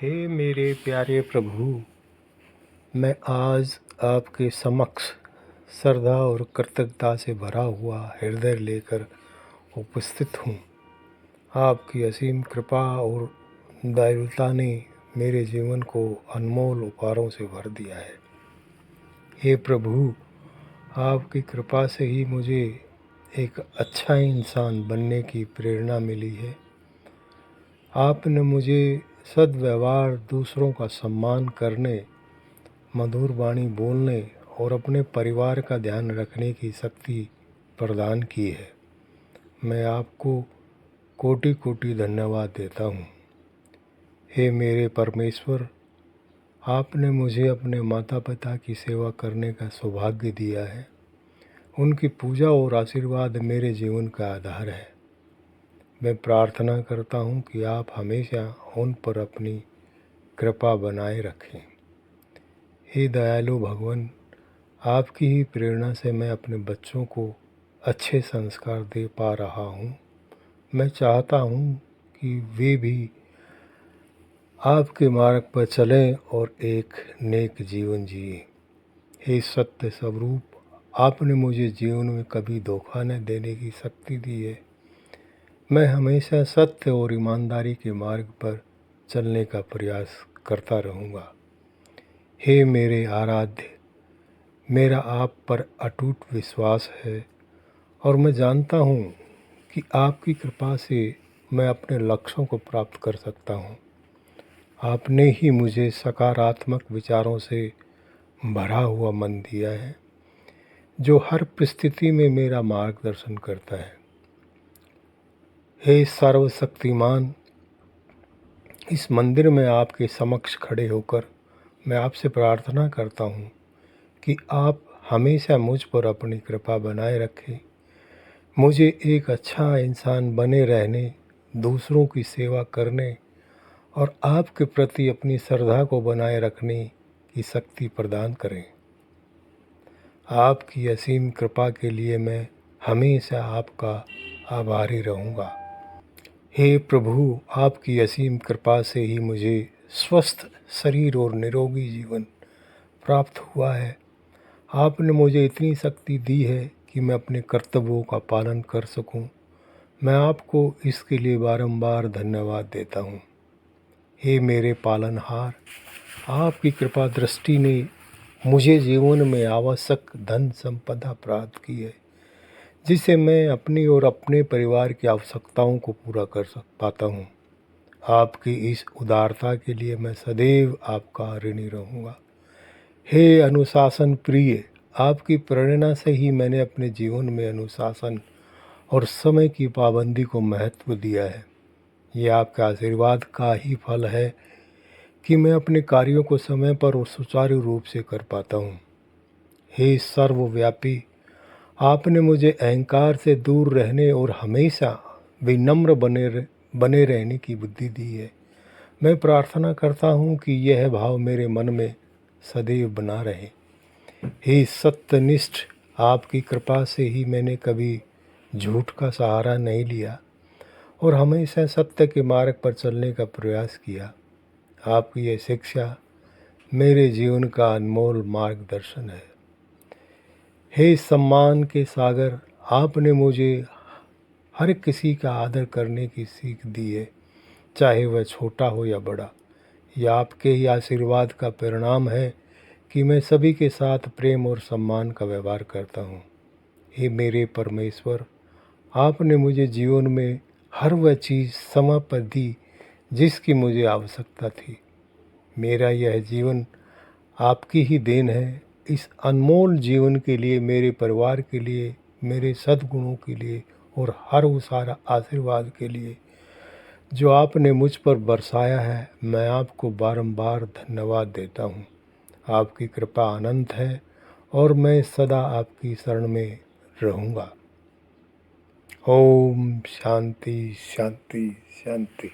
हे मेरे प्यारे प्रभु, मैं आज आपके समक्ष श्रद्धा और कृतज्ञता से भरा हुआ हृदय लेकर उपस्थित हूँ। आपकी असीम कृपा और दयालुता ने मेरे जीवन को अनमोल उपहारों से भर दिया है। हे प्रभु, आपकी कृपा से ही मुझे एक अच्छा इंसान बनने की प्रेरणा मिली है। आपने मुझे सद्व्यवहार, दूसरों का सम्मान करने, मधुर वाणी बोलने और अपने परिवार का ध्यान रखने की शक्ति प्रदान की है। मैं आपको कोटि कोटि धन्यवाद देता हूँ। हे मेरे परमेश्वर, आपने मुझे अपने माता पिता की सेवा करने का सौभाग्य दिया है। उनकी पूजा और आशीर्वाद मेरे जीवन का आधार है। मैं प्रार्थना करता हूँ कि आप हमेशा उन पर अपनी कृपा बनाए रखें। हे दयालु भगवान, आपकी ही प्रेरणा से मैं अपने बच्चों को अच्छे संस्कार दे पा रहा हूँ। मैं चाहता हूँ कि वे भी आपके मार्ग पर चलें और एक नेक जीवन जिए। हे सत्य स्वरूप, आपने मुझे जीवन में कभी धोखा न देने की शक्ति दी है। मैं हमेशा सत्य और ईमानदारी के मार्ग पर चलने का प्रयास करता रहूँगा। हे मेरे आराध्य, मेरा आप पर अटूट विश्वास है और मैं जानता हूँ कि आपकी कृपा से मैं अपने लक्ष्यों को प्राप्त कर सकता हूँ। आपने ही मुझे सकारात्मक विचारों से भरा हुआ मन दिया है, जो हर परिस्थिति में मेरा मार्गदर्शन करता है। हे सर्वशक्तिमान, इस मंदिर में आपके समक्ष खड़े होकर मैं आपसे प्रार्थना करता हूँ कि आप हमेशा मुझ पर अपनी कृपा बनाए रखें। मुझे एक अच्छा इंसान बने रहने, दूसरों की सेवा करने और आपके प्रति अपनी श्रद्धा को बनाए रखने की शक्ति प्रदान करें। आपकी असीम कृपा के लिए मैं हमेशा आपका आभारी रहूँगा। हे प्रभु, आपकी असीम कृपा से ही मुझे स्वस्थ शरीर और निरोगी जीवन प्राप्त हुआ है। आपने मुझे इतनी शक्ति दी है कि मैं अपने कर्तव्यों का पालन कर सकूं। मैं आपको इसके लिए बारंबार धन्यवाद देता हूं। हे मेरे पालनहार, आपकी कृपा दृष्टि ने मुझे जीवन में आवश्यक धन संपदा प्राप्त की है, जिससे मैं अपनी और अपने परिवार की आवश्यकताओं को पूरा कर पाता हूँ। आपकी इस उदारता के लिए मैं सदैव आपका ऋणी रहूँगा। हे अनुशासन प्रिय, आपकी प्रेरणा से ही मैंने अपने जीवन में अनुशासन और समय की पाबंदी को महत्व दिया है। ये आपके आशीर्वाद का ही फल है कि मैं अपने कार्यों को समय पर और सुचारू रूप से कर पाता हूँ। हे सर्वव्यापी, आपने मुझे अहंकार से दूर रहने और हमेशा विनम्र बने रहने की बुद्धि दी है। मैं प्रार्थना करता हूँ कि यह भाव मेरे मन में सदैव बना रहे। हे सत्यनिष्ठ, आपकी कृपा से ही मैंने कभी झूठ का सहारा नहीं लिया और हमेशा सत्य के मार्ग पर चलने का प्रयास किया। आपकी यह शिक्षा मेरे जीवन का अनमोल मार्गदर्शन है। हे सम्मान के सागर, आपने मुझे हर किसी का आदर करने की सीख दी है, चाहे वह छोटा हो या बड़ा। यह आपके ही आशीर्वाद का परिणाम है कि मैं सभी के साथ प्रेम और सम्मान का व्यवहार करता हूँ। हे मेरे परमेश्वर, आपने मुझे जीवन में हर वह चीज़ समय पर दी जिसकी मुझे आवश्यकता थी। मेरा यह जीवन आपकी ही देन है। इस अनमोल जीवन के लिए, मेरे परिवार के लिए, मेरे सद्गुणों के लिए और हर वो सारा आशीर्वाद के लिए जो आपने मुझ पर बरसाया है, मैं आपको बारंबार धन्यवाद देता हूँ। आपकी कृपा अनंत है और मैं सदा आपकी शरण में रहूँगा। ओम शांति शांति शांति।